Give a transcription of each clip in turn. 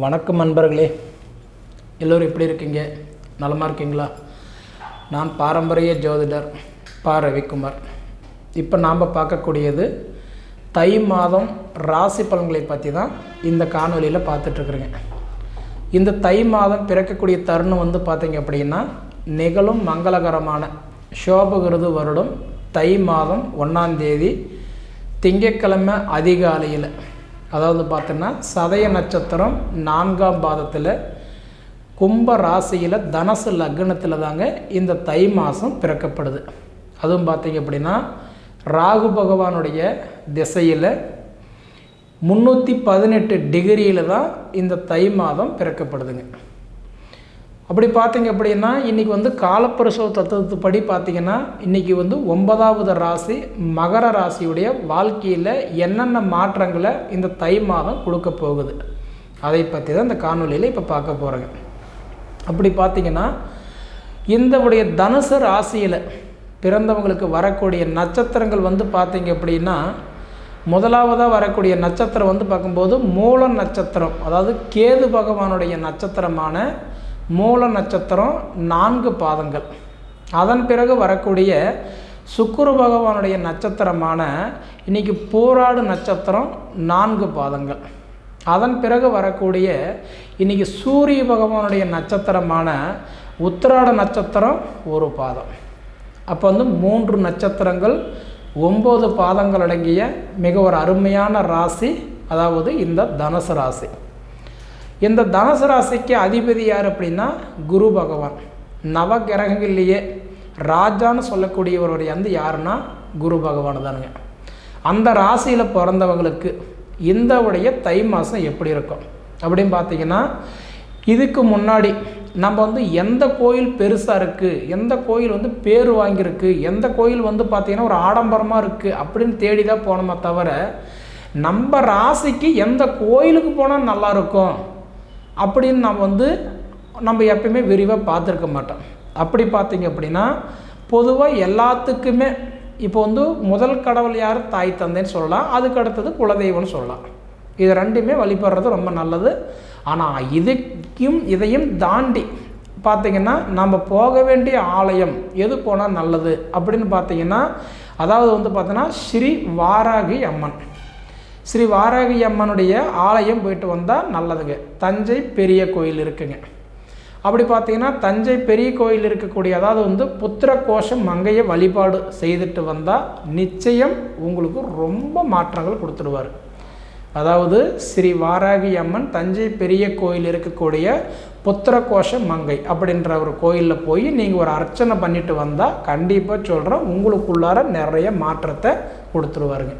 வணக்கம் நண்பர்களே, எல்லோரும் எப்படி இருக்கீங்க? நலமாக இருக்கீங்களா? நான் பாரம்பரிய ஜோதிடர் பா. ரவிக்குமார். இப்போ நாம் பார்க்கக்கூடியது தை மாதம் ராசி பலன்களை பற்றி தான் இந்த காணொலியில் பார்த்துட்ருக்குறேங்க. இந்த தை மாதம் பிறக்கக்கூடிய தருணம் பார்த்திங்க அப்படின்னா நிகழும் மங்களகரமான சோபகிருது வருடம் தை மாதம் 1ஆம் தேதி திங்கட்கிழமை அதிகாலையில், அதாவது பார்த்தோன்னா சதய நட்சத்திரம் 4ஆம் பாதத்தில் கும்ப ராசியில் தனுசு லக்னத்தில் தாங்க இந்த தை மாதம் பிறக்கப்படுது. அதுவும் பார்த்திங்க அப்படின்னா ராகு பகவானுடைய திசையில் 318 டிகிரியில் தான் இந்த தை மாதம் பிறக்கப்படுதுங்க. அப்படி பார்த்திங்க அப்படின்னா இன்றைக்கி காலப்புருஷ தத்துவத்துப்படி பார்த்திங்கன்னா இன்றைக்கி 9வது ராசி மகர ராசியுடைய வாழ்க்கையில் என்னென்ன மாற்றங்களை இந்த தை மாதம் கொடுக்க போகுது அதை பற்றி தான் இந்த காணொலியில் இப்போ பார்க்க போகிறேங்க. அப்படி பார்த்திங்கன்னா இந்த தனுசு ராசியில் பிறந்தவங்களுக்கு வரக்கூடிய நட்சத்திரங்கள் பார்த்திங்க அப்படின்னா முதலாவதாக வரக்கூடிய நட்சத்திரம் பார்க்கும்போது மூல நட்சத்திரம், அதாவது கேது பகவானுடைய நட்சத்திரமான மூல நட்சத்திரம் 4 பாதங்கள். அதன் பிறகு வரக்கூடிய சுக்கிர பகவானுடைய நட்சத்திரமான இன்றைக்கி பூராடு நட்சத்திரம் 4 பாதங்கள். அதன் பிறகு வரக்கூடிய இன்றைக்கி சூரிய பகவானுடைய நட்சத்திரமான உத்திராட நட்சத்திரம் 1 பாதம். அப்போ 3 நட்சத்திரங்கள் 9 பாதங்கள் அடங்கிய மிக ஒரு அருமையான ராசி, அதாவது இந்த தனுசு ராசி. இந்த தனுசு ராசிக்கு அதிபதி யார் அப்படின்னா குரு பகவான். நவ கிரகங்கள்லேயே ராஜான்னு சொல்லக்கூடியவர் யாருன்னா குரு பகவான் தானுங்க. அந்த ராசியில் பிறந்தவங்களுக்கு இந்த தை மாதம் எப்படி இருக்கும் அப்படின்னு பார்த்தீங்கன்னா, இதுக்கு முன்னாடி நம்ம எந்த கோயில் பெருசாக இருக்குது, எந்த கோயில் பேர் வாங்கியிருக்கு, எந்த கோயில் பார்த்திங்கன்னா ஒரு ஆடம்பரமாக இருக்குது அப்படின்னு தேடி தான் போனோமே தவிர நம்ம ராசிக்கு எந்த கோயிலுக்கு போனால் நல்லாயிருக்கும் அப்படின்னு நம்ம எப்பயுமே விரிவாக பார்த்துருக்க மாட்டோம். அப்படி பார்த்திங்க அப்படின்னா பொதுவாக எல்லாத்துக்குமே இப்போ முதல் கடவுள் யார், தாய் தந்தைன்னு சொல்லலாம். அதுக்கு அடுத்தது குலதெய்வம்னு சொல்லலாம். இது ரெண்டுமே வழிபடுறது ரொம்ப நல்லது. ஆனால் இதையும் தாண்டி பார்த்திங்கன்னா நம்ம போக வேண்டிய ஆலயம் எது போனால் நல்லது அப்படின்னு பார்த்திங்கன்னா, அதாவது பார்த்தோன்னா ஸ்ரீ வாராகி அம்மன். ஸ்ரீ வாராகி அம்மனுடைய ஆலயம் போயிட்டு வந்தால் நல்லதுங்க. தஞ்சை பெரிய கோயில் இருக்குங்க. அப்படி பார்த்திங்கன்னா தஞ்சை பெரிய கோயில் இருக்கக்கூடிய, அதாவது புத்திர கோஷம் மங்கையை வழிபாடு செய்துட்டு வந்தால் நிச்சயம் உங்களுக்கு ரொம்ப மாற்றங்கள் கொடுத்துடுவார். அதாவது ஸ்ரீ வாராகி அம்மன் தஞ்சை பெரிய கோயில் இருக்கக்கூடிய புத்திர கோஷ மங்கை அப்படின்ற ஒரு கோயிலில் போய் நீங்கள் ஒரு அர்ச்சனை பண்ணிட்டு வந்தால் கண்டிப்பாக சொல்கிறேன் உங்களுக்குள்ளார நிறைய மாற்றத்தை கொடுத்துருவாருங்க.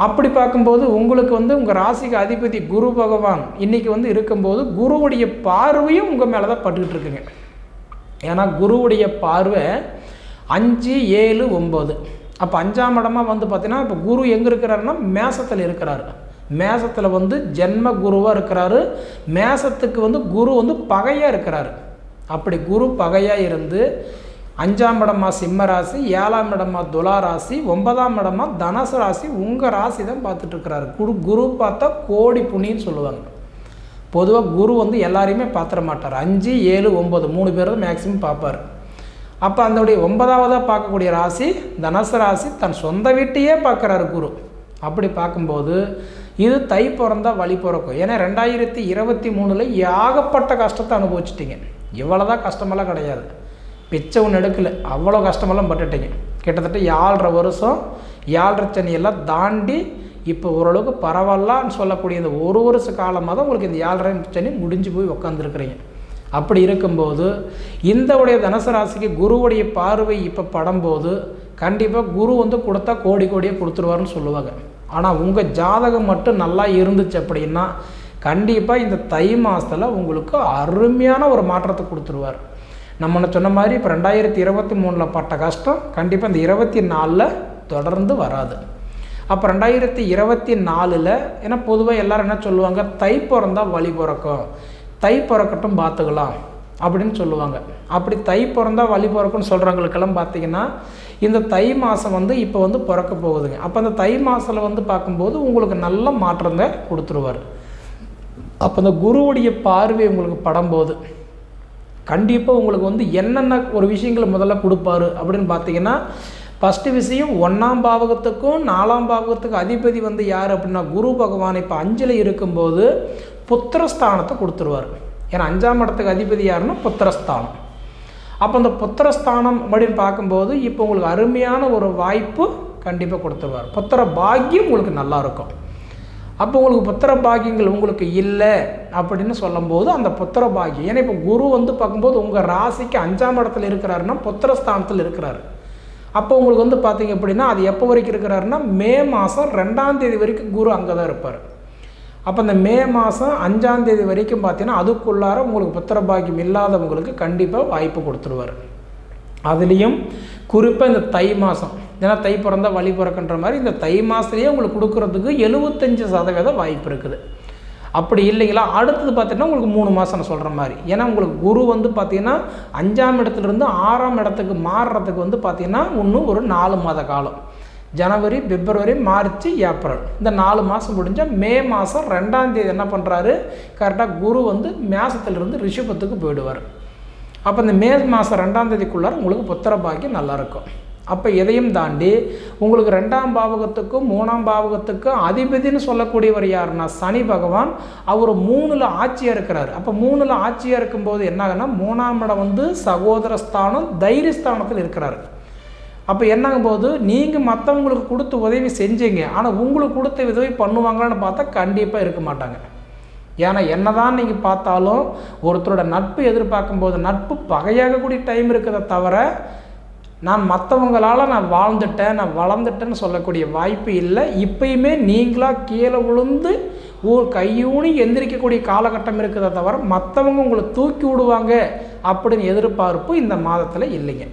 அப்படி பார்க்கும்போது உங்களுக்கு உங்கள் ராசிக்கு அதிபதி குரு பகவான் இன்றைக்கி இருக்கும்போது குருவுடைய பார்வையும் உங்கள் மேலே தான் பட்டுக்கிட்டு இருக்குங்க. ஏன்னா குருவுடைய பார்வை 5, 7, 9. அப்போ 5ஆம் இடமாக பார்த்தீங்கன்னா இப்போ குரு எங்கே இருக்கிறாருன்னா மேசத்தில் இருக்கிறாரு. மேசத்தில் ஜென்ம குருவாக இருக்கிறாரு. மேசத்துக்கு குரு பகையாக இருக்கிறாரு. அப்படி குரு பகையாக இருந்து 5ஆம் இடமா சிம்ம ராசி, 7ஆம் இடமா துலா ராசி, 9ஆம் இடமா தனுசு ராசி, உங்கள் ராசி தான் பார்த்துட்ருக்கிறாரு. குரு பார்த்தா கோடி புண்ணின்னு சொல்லுவாங்க. பொதுவாக குரு எல்லாரையுமே பார்த்துட மாட்டார். 5, 7, 9 3 பேர் தான் மேக்ஸிமம் பார்ப்பார். அப்போ அந்த 9ஆவதாக பார்க்கக்கூடிய ராசி தனுசு ராசி, தன் சொந்த வீட்டையே பார்க்குறாரு குரு. அப்படி பார்க்கும்போது இது தை பிறந்தால் வழி பிறக்கும். ஏன்னா 2023 ஏகப்பட்ட கஷ்டத்தை அனுபவிச்சிட்டிங்க. இவ்வளோதான் கஷ்டமெல்லாம் கிடையாது. பிச்சை ஒன்று எடுக்கலை, அவ்வளோ கஷ்டமெல்லாம் பட்டுட்டீங்க. கிட்டத்தட்ட 7.5 வருஷம் 7.5 சனியெல்லாம் தாண்டி இப்போ ஓரளவுக்கு பரவாயில்லன்னு சொல்லக்கூடிய இந்த 1 வருஷ காலமாக தான் உங்களுக்கு இந்த 7.5 சனி முடிஞ்சு போய் உக்காந்துருக்குறீங்க. அப்படி இருக்கும்போது இந்த தனுசு ராசிக்கு குருவுடைய பார்வை இப்போ படும்போது கண்டிப்பாக குரு கொடுத்தா கோடி கோடியாக கொடுத்துருவாருன்னு சொல்லுவாங்க. ஆனால் உங்கள் ஜாதகம் மட்டும் நல்லா இருந்துச்சு அப்படின்னா கண்டிப்பாக இந்த தை மாதத்தில் உங்களுக்கு அருமையான ஒரு மாற்றத்தை கொடுத்துருவார். நம்ம சொன்ன மாதிரி இப்போ 2023 பட்ட கஷ்டம் கண்டிப்பாக இந்த 24 தொடர்ந்து வராது. அப்போ 2024 ஏன்னா பொதுவாக எல்லோரும் என்ன சொல்லுவாங்க, தை பிறந்தால் வழி பிறக்கும், தை பிறக்கட்டும் பார்த்துக்கலாம் அப்படின்னு சொல்லுவாங்க. அப்படி தை பிறந்தால் வழி பிறக்கும்னு சொல்கிறவங்களுக்கெல்லாம் பார்த்திங்கன்னா இந்த தை மாதம் இப்போ பிறக்க போகுதுங்க. அப்போ அந்த தை மாதத்தில் பார்க்கும்போது உங்களுக்கு நல்ல மாற்றத்தை கொடுத்துருவார். அப்போ இந்த குருவுடைய பார்வை உங்களுக்கு படும்போது கண்டிப்பாக உங்களுக்கு வந்து என்னென்ன ஒரு விஷயங்களை முதல்ல கொடுப்பாரு அப்படின்னு பார்த்தீங்கன்னா, ஃபஸ்ட்டு விஷயம் 1ஆம் பாவகத்துக்கும் 4ஆம் பாவகத்துக்கும் அதிபதி வந்து யார் அப்படின்னா குரு பகவான். இப்போ 5ல் இருக்கும்போது புத்திரஸ்தானத்தை கொடுத்துருவார். ஏன்னா 5ஆம் இடத்துக்கு அதிபதி யாருன்னா புத்திரஸ்தானம். அப்போ அந்த புத்திரஸ்தானம் அப்படின்னு பார்க்கும்போது இப்போ உங்களுக்கு அருமையான ஒரு வாய்ப்பு கண்டிப்பாக கொடுத்துருவார். புத்திர பாக்கியம் உங்களுக்கு நல்லாயிருக்கும். அப்போ உங்களுக்கு புத்திர பாக்கியங்கள் உங்களுக்கு இல்லை அப்படின்னு சொல்லும்போது அந்த புத்திர பாக்கியம், ஏன்னா இப்போ குரு வந்து பார்க்கும்போது உங்கள் ராசிக்கு 5ஆம் இடத்துல இருக்கிறாருன்னா புத்திரஸ்தானத்தில் இருக்கிறார். அப்போ உங்களுக்கு வந்து பார்த்தீங்க அப்படின்னா அது எப்போ வரைக்கும் இருக்கிறாருன்னா மே மாதம் 2ஆம் தேதி வரைக்கும் குரு அங்கே தான் இருப்பார். அப்போ இந்த மே மாதம் 5ஆம் தேதி வரைக்கும் பார்த்தீங்கன்னா அதுக்குள்ளார உங்களுக்கு புத்திர பாக்கியம் இல்லாதவங்களுக்கு கண்டிப்பாக வாய்ப்பு கொடுத்துருவார். அதுலேயும் குறிப்பாக இந்த தை மாதம், ஏன்னா தை பிறந்தா வழி பிறக்குன்ற மாதிரி இந்த தை மாதத்துலேயே உங்களுக்கு கொடுக்குறதுக்கு 75% வாய்ப்பு இருக்குது. அப்படி இல்லைங்களா, அடுத்தது பார்த்தீங்கன்னா உங்களுக்கு 3 மாதம் நான் சொல்கிற மாதிரி. ஏன்னா உங்களுக்கு குரு வந்து பார்த்திங்கன்னா 5ஆம் இடத்துலேருந்து 6ஆம் இடத்துக்கு மாறுறதுக்கு வந்து பார்த்திங்கன்னா இன்னும் ஒரு 4 மாத காலம். ஜனவரி, பிப்ரவரி, மார்ச், ஏப்ரல் இந்த 4 மாதம் முடிஞ்சால் மே மாதம் 2ஆம் தேதி என்ன பண்ணுறாரு, கரெக்டாக குரு வந்து மேசத்துலேருந்து ரிஷபத்துக்கு போயிடுவார். அப்போ இந்த மே மாதம் 2ஆம் தேதிக்குள்ளார உங்களுக்கு புத்திர பாக்கியம் நல்லாயிருக்கும். அப்போ இதையும் தாண்டி உங்களுக்கு 2ஆம் பாவகத்துக்கும் 3ஆம் பாவகத்துக்கும் அதிபதினு சொல்லக்கூடியவர் யாருன்னா சனி பகவான். அவர் 3ல் ஆட்சியாக இருக்கிறார். அப்போ 3ல் ஆட்சியாக இருக்கும்போது என்ன ஆகுன்னா 3ஆம் இடம் வந்து சகோதரஸ்தானம், தைரியஸ்தானத்தில் இருக்கிறார். அப்போ என்னங்கும் போது நீங்கள் மற்றவங்களுக்கு கொடுத்து உதவி செஞ்சீங்க, ஆனால் உங்களுக்கு கொடுத்த உதவி பண்ணுவாங்களான்னு பார்த்தா கண்டிப்பாக இருக்க மாட்டாங்க. ஏன்னா என்னதான் நீங்கள் பார்த்தாலும் ஒருத்தரோட நட்பு எதிர்பார்க்கும்போது நட்பு பகையாகக்கூடிய டைம் இருக்கிறத தவிர நான் மற்றவங்களால் நான் வாழ்ந்துட்டேன், நான் வளர்ந்துட்டேன்னு சொல்லக்கூடிய வாய்ப்பு இல்லை. இப்பயுமே நீங்களாக கீழே விழுந்து ஒரு கையூனி எந்திரிக்கக்கூடிய காலகட்டம் இருக்கிறத தவிர மற்றவங்க உங்களை தூக்கி விடுவாங்க அப்படின்னு எதிர்பார்ப்பு இந்த மாதத்தில் இல்லைங்க.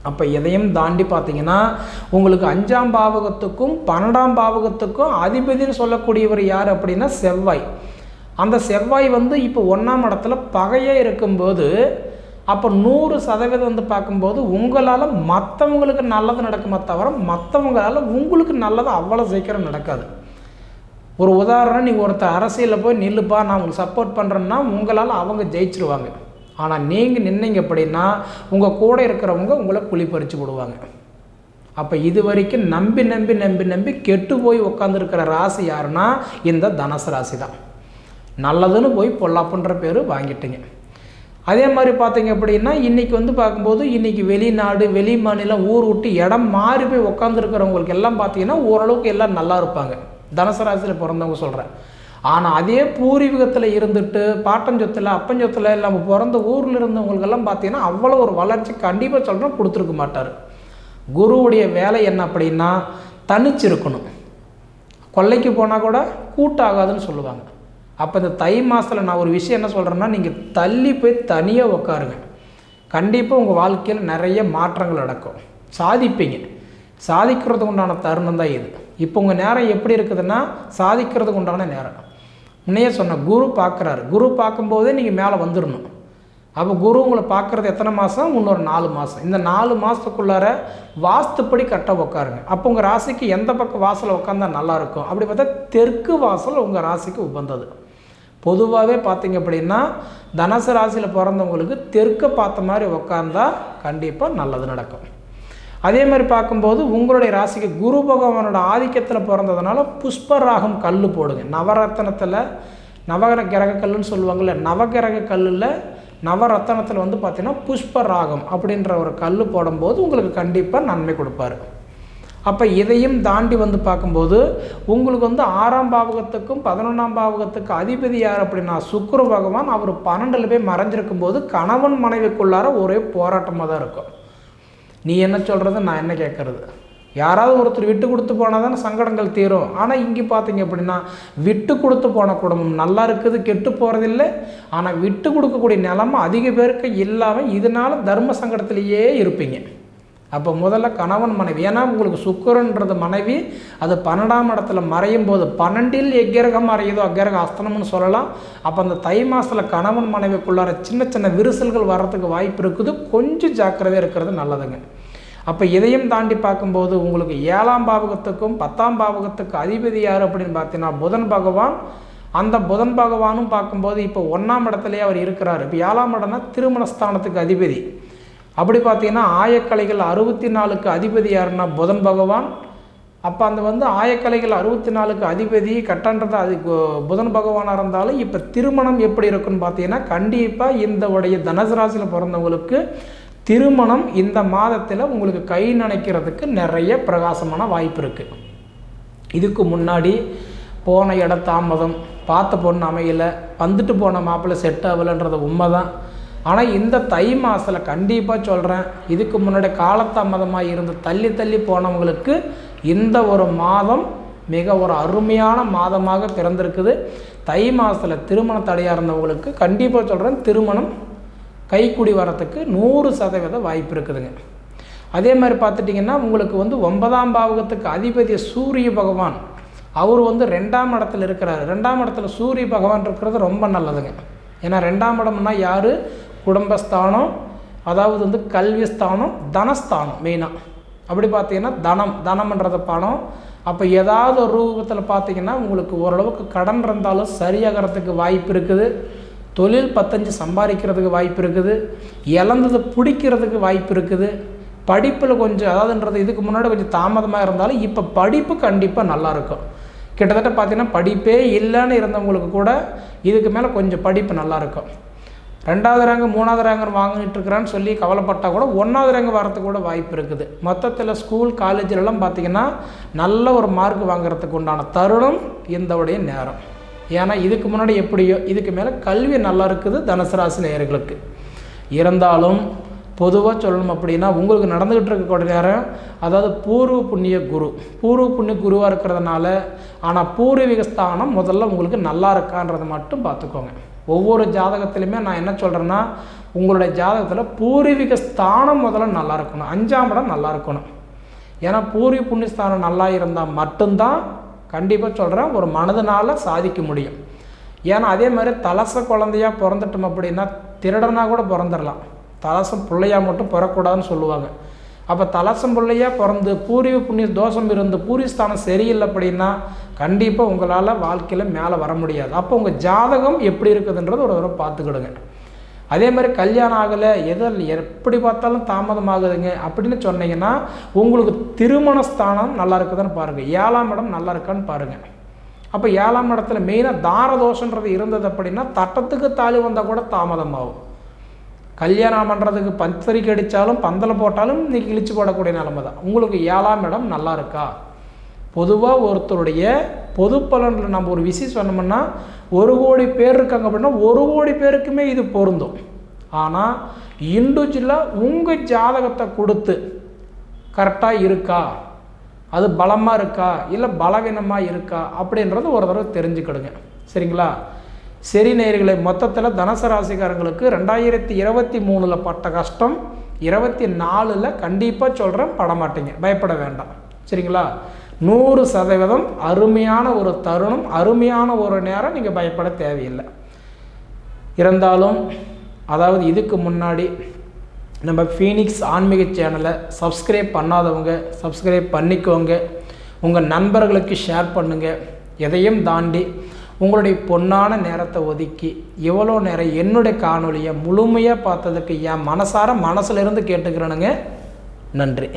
அப்போ இதையும் தாண்டி பார்த்தீங்கன்னா உங்களுக்கு 5ஆம் பாவகத்துக்கும் 12ஆம் பாவகத்துக்கும் அதிபதினு சொல்லக்கூடியவர் யார் அப்படின்னா செவ்வாய். அந்த செவ்வாய் வந்து இப்போ 1ஆம் இடத்துல பகையாக இருக்கும்போது அப்போ 100% வந்து பார்க்கும்போது உங்களால் மற்றவங்களுக்கு நல்லது நடக்குமே தவிர மற்றவங்களால் உங்களுக்கு நல்லது அவ்வளோ சீக்கிரம் நடக்காது. ஒரு உதாரணம், நீங்கள் ஒருத்தர் அரசியலில் போய் நில்லுப்பா நான் உங்களுக்கு சப்போர்ட் பண்ணுறேன்னா உங்களால் அவங்க ஜெயிச்சிருவாங்க. ஆனால் நீங்கள் நின்னீங்க அப்படின்னா உங்கள் கூட இருக்கிறவங்க உங்களை குழி பறித்து விடுவாங்க. அப்போ இது வரைக்கும் நம்பி நம்பி நம்பி நம்பி கெட்டு போய் உட்காந்துருக்கிற ராசி யாருன்னா இந்த தனுசு ராசி தான். நல்லதுன்னு போய் பொல்லாப்புன்ற பேர் வாங்கிட்டீங்க. அதே மாதிரி பார்த்தீங்க அப்படின்னா இன்றைக்கி வந்து பார்க்கும்போது இன்றைக்கி வெளிநாடு, வெளி மாநிலம், ஊர் விட்டு இடம் மாறி போய் உட்காந்துருக்கிறவங்களுக்கு எல்லாம் பார்த்தீங்கன்னா ஓரளவுக்கு எல்லாம் நல்லா இருப்பாங்க. தனுசு ராசியில் பிறந்தவங்க சொல்கிறேன். ஆனால் அதே பூர்வீகத்தில் இருந்துட்டு பாட்டஞ்சொத்தில் அப்பஞ்சொத்தில் நம்ம பிறந்த ஊரில் இருந்தவங்களுக்கெல்லாம் பார்த்தீங்கன்னா அவ்வளோ ஒரு வளர்ச்சி கண்டிப்பாக சொல்கிறோம் கொடுத்துருக்க மாட்டார். குருவுடைய வேலை என்ன அப்படின்னா தனிச்சிருக்கணும். கொல்லைக்கு போனால் கூட கூட்டாகாதுன்னு சொல்லுவாங்க. அப்போ இந்த தை மாதத்தில் நான் ஒரு விஷயம் என்ன சொல்கிறேன்னா, நீங்கள் தள்ளி போய் தனியாக உட்காருங்க. கண்டிப்பாக உங்கள் வாழ்க்கையில் நிறைய மாற்றங்கள் நடக்கும், சாதிப்பீங்க. சாதிக்கிறதுக்கு உண்டான தருணம் தான் இது. இப்போ உங்கள் நேரம் எப்படி இருக்குதுன்னா சாதிக்கிறதுக்கு உண்டான நேரம். முன்னையே சொன்ன குரு பார்க்குறாரு. குரு பார்க்கும்போதே நீங்கள் மேலே வந்துடணும். அப்போ குரு உங்களை பார்க்குறது எத்தனை மாதம்? இன்னொரு 4 மாதம். இந்த 4 மாதத்துக்குள்ளார வாஸ்துப்படி கரெக்டாக உட்காருங்க. அப்போ உங்கள் ராசிக்கு எந்த பக்கம் வாசலில் உட்காந்தா நல்லாயிருக்கும் அப்படி பார்த்தா தெற்கு வாசல் உங்கள் ராசிக்கு உகந்தது. பொதுவாகவே பார்த்தீங்க அப்படின்னா தனுசு ராசியில் பிறந்தவங்களுக்கு தெற்க பார்த்த மாதிரி உட்காந்தா கண்டிப்பாக நல்லது நடக்கும். அதே மாதிரி பார்க்கும்போது உங்களுடைய ராசிக்கு குரு பகவானோட ஆதிக்கத்தில் பிறந்ததுனால புஷ்பராகம் கல் போடுங்க. நவரத்தனத்தில் நவகிரக கல்லுன்னு சொல்லுவாங்கள்ல, நவகிரக கல்லில் நவரத்தனத்தில் வந்து பார்த்திங்கன்னா புஷ்பராகம் அப்படின்ற ஒரு கல் போடும்போது உங்களுக்கு கண்டிப்பாக நன்மை கொடுப்பார். அப்போ இதையும் தாண்டி வந்து பார்க்கும்போது உங்களுக்கு வந்து 6ஆம் பாவகத்துக்கும் 11ஆம் பாவகத்துக்கு அதிபதி யார் அப்படின்னா சுக்கிர பகவான். அவர் 12ல் போய் மறைஞ்சிருக்கும் போது கணவன் மனைவிக்குள்ளார ஒரே போராட்டமாக தான் இருக்கும். நீ என்ன சொல்கிறது, நான் என்ன கேட்குறது. யாராவது ஒருத்தர் விட்டு கொடுத்து போனால் தானே சங்கடங்கள் தீரும். ஆனால் இங்கே பார்த்தீங்க அப்படின்னா விட்டு கொடுத்து போன குடும்பம் நல்லா இருக்குது, கெட்டு போகிறதில்லை. ஆனால் விட்டு கொடுக்கக்கூடிய நிலைமை அதிக பேருக்கு இல்லாமல் இதனால் தர்ம சங்கடத்திலேயே இருப்பீங்க. அப்போ முதல்ல கணவன் மனைவி, ஏன்னா உங்களுக்கு சுக்கிரன்றது மனைவி, அது 12ஆம் இடத்துல மறையும் போது 12ல் எக்கிரகம் மறையுதோ அக்கிரக அஸ்தனம்னு சொல்லலாம். அப்போ அந்த தை மாதத்தில் கணவன் மனைவிக்குள்ளார சின்ன சின்ன விரிசல்கள் வர்றதுக்கு வாய்ப்பு இருக்குது. கொஞ்சம் ஜாக்கிரதையாக இருக்கிறது நல்லதுங்க. அப்போ இதையும் தாண்டி பார்க்கும்போது உங்களுக்கு 7ஆம் பாவகத்துக்கும் 10ஆம் பாவகத்துக்கு அதிபதி யார் அப்படின்னு பார்த்தீங்கன்னா புதன் பகவான். அந்த புதன் பகவானும் பார்க்கும்போது இப்போ 1ஆம் இடத்துலேயே அவர் இருக்கிறார். இப்போ 7ஆம் இடம்னா திருமணஸ்தானத்துக்கு அதிபதி. அப்படி பார்த்தீங்கன்னா ஆயக்கலைகள் 64க்கு அதிபதி யாருன்னா புதன் பகவான். அப்போ அந்த ஆயக்கலைகள் 64க்கு அதிபதி கட்டன்றது அது புதன் பகவானாக இருந்தாலும் இப்போ திருமணம் எப்படி இருக்குன்னு பார்த்தீங்கன்னா கண்டிப்பாக இந்த உடைய தனுசு ராசியில் பிறந்தவங்களுக்கு திருமணம் இந்த மாதத்தில் உங்களுக்கு கை நினைக்கிறதுக்கு நிறைய பிரகாசமான வாய்ப்பு இருக்குது. இதுக்கு முன்னாடி போன இட தாமதம், பார்த்த பொண்ணு அமையலை, வந்துட்டு போன மாப்பிள்ளை செட் ஆகலைன்றது உண்மை தான். ஆனால் இந்த தை மாதத்தில் கண்டிப்பாக சொல்கிறேன், இதுக்கு முன்னாடி காலதாமதமாக இருந்து தள்ளி தள்ளி போனவங்களுக்கு இந்த ஒரு மாதம் மிக ஒரு அருமையான மாதமாக பிறந்திருக்குது. தை மாதத்தில் திருமண தடையாக இருந்தவங்களுக்கு கண்டிப்பாக சொல்கிறேன், திருமணம் கைக்குடி வரத்துக்கு 100% வாய்ப்பு இருக்குதுங்க. அதே மாதிரி பார்த்துட்டிங்கன்னா உங்களுக்கு 9ஆம் பாவகத்துக்கு அதிபதி சூரிய பகவான் அவர் 2ஆம் இடத்துல இருக்கிறார். 2ஆம் இடத்துல சூரிய பகவான் இருக்கிறது ரொம்ப நல்லதுங்க. ஏன்னா 2ஆம் இடம்னா யார்? குடும்பஸ்தானம், அதாவது கல்வி ஸ்தானம், தனஸ்தானம் மெயினாக. அப்படி பார்த்தீங்கன்னா தனம்ன்றது பணம். அப்போ ஏதாவது ஒரு ரூபத்தில் பார்த்தீங்கன்னா உங்களுக்கு ஓரளவுக்கு கடன் இருந்தாலும் சரியாகிறதுக்கு வாய்ப்பு இருக்குது. தொழில் 15 சம்பாதிக்கிறதுக்கு வாய்ப்பு இருக்குது. இழந்தது பிடிக்கிறதுக்கு வாய்ப்பு இருக்குது. படிப்பில் கொஞ்சம் அதாவதுன்றது இதுக்கு முன்னாடி கொஞ்சம் தாமதமாக இருந்தாலும் இப்போ படிப்பு கண்டிப்பாக நல்லாயிருக்கும். கிட்டத்தட்ட பார்த்திங்கன்னா படிப்பே இல்லைன்னு இருந்தவங்களுக்கு கூட இதுக்கு மேலே கொஞ்சம் படிப்பு நல்லாயிருக்கும். 2வது ரேங்கு 3வது ரேங்கு வாங்கிட்டு இருக்கிறான்னு சொல்லி கவலைப்பட்டால் கூட 1வது ரேங்கு வரத்துக்கு கூட வாய்ப்பு இருக்குது. மொத்தத்தில் ஸ்கூல் காலேஜிலலாம் பார்த்திங்கன்னா நல்ல ஒரு மார்க் வாங்குறதுக்கு உண்டான தருணம் இந்த உடைய நேரம். ஏன்னா இதுக்கு முன்னாடி எப்படியோ இதுக்கு மேலே கல்வி நல்லா இருக்குது தனுசு ராசி நேயர்களுக்கு. இருந்தாலும் பொதுவாக சொல்லணும் அப்படின்னா உங்களுக்கு நடந்துக்கிட்டு இருக்கக்கூடிய நேரம் அதாவது பூர்வ புண்ணிய குருவாக இருக்கிறதுனால, ஆனால் பூர்வீக ஸ்தானம் முதல்ல உங்களுக்கு நல்லா இருக்கான்றதை மட்டும் பார்த்துக்கோங்க. ஒவ்வொரு ஜாதகத்திலையுமே நான் என்ன சொல்கிறேன்னா உங்களுடைய ஜாதகத்தில் பூர்வீக ஸ்தானம் முதல்ல நல்லா இருக்கணும், 5ஆம் இடம் நல்லா இருக்கணும். ஏன்னா பூர்வீக புண்ணிய ஸ்தானம் நல்லா இருந்தால் மட்டும்தான் கண்டிப்பாக சொல்கிறேன் ஒரு மனதினால் சாதிக்க முடியும். ஏன்னா அதே மாதிரி தலச குழந்தையாக பிறந்துட்டோம் அப்படின்னா திருடனாக கூட பிறந்துடலாம், தலசம் பிள்ளையாக மட்டும் பிறக்கூடாதுன்னு சொல்லுவாங்க. அப்போ தலசம் பிள்ளையாக பிறந்து பூர்வீக புண்ணிய தோஷம் இருந்து பூர்வீஸ்தானம் சரியில்லை அப்படின்னா கண்டிப்பாக உங்களால் வாழ்க்கையில் மேலே வர முடியாது. அப்போ உங்கள் ஜாதகம் எப்படி இருக்குதுன்றது ஒரு தடவை பார்த்துக்கிடுங்க. அதே மாதிரி கல்யாணம் ஆகலை, எப்படி பார்த்தாலும் தாமதமாகுதுங்க அப்படின்னு சொன்னீங்கன்னா உங்களுக்கு திருமணஸ்தானம் நல்லா இருக்குதுன்னு பாருங்கள், 7ஆம் இடம் நல்லா இருக்கான்னு பாருங்கள். அப்போ 7ஆம் இடத்துல மெயினாக தாரதோஷன்றது இருந்தது அப்படின்னா தட்டத்துக்கு தாலி வந்தால் கூட தாமதமாகும். கல்யாணம் பண்ணுறதுக்கு பத்திரிக்கை அடித்தாலும் பந்தலை போட்டாலும் இன்றைக்கி இழிச்சு போடக்கூடிய நிலைமை தான். உங்களுக்கு 7ஆம் இடம் நல்லா இருக்கா? பொதுவாக ஒருத்தருடைய பொது பலனில் நம்ம ஒரு விஷயம் சொன்னோம்னா 1 கோடி பேர் இருக்காங்க அப்படின்னா 1 கோடி பேருக்குமே இது பொருந்தும். ஆனால் இண்டிவிஜுவலாக உங்கள் ஜாதகத்தை கொடுத்து கரெக்டாக இருக்கா, அது பலமாக இருக்கா இல்லை பலவீனமாக இருக்கா அப்படின்றது ஒரு தடவை தெரிஞ்சுக்கிடுங்க. சரிங்களா? சரி நேயர்களே, மொத்தத்தில் தனுசு ராசிக்காரங்களுக்கு 2023 பட்ட கஷ்டம் 24 கண்டிப்பாக சொல்கிறேன் படமாட்டீங்க, பயப்பட வேண்டாம். சரிங்களா? 100% அருமையான ஒரு தருணம், அருமையான ஒரு நேரம், நீங்கள் பயப்பட தேவையில்லை. இருந்தாலும் அதாவது இதுக்கு முன்னாடி நம்ம ஃபீனிக்ஸ் ஆன்மீக சேனலை சப்ஸ்கிரைப் பண்ணாதவங்க சப்ஸ்கிரைப் பண்ணிக்கோங்க, உங்கள் நண்பர்களுக்கு ஷேர் பண்ணுங்கள். எதையும் தாண்டி உங்களுடைய பொன்னான நேரத்தை ஒதுக்கி எவ்வளோ நேரம் என்னுடைய காணொலியை முழுமையாக பார்த்ததுக்கு என் மனசிலிருந்து கேட்டுக்கிறேனுங்க. நன்றி.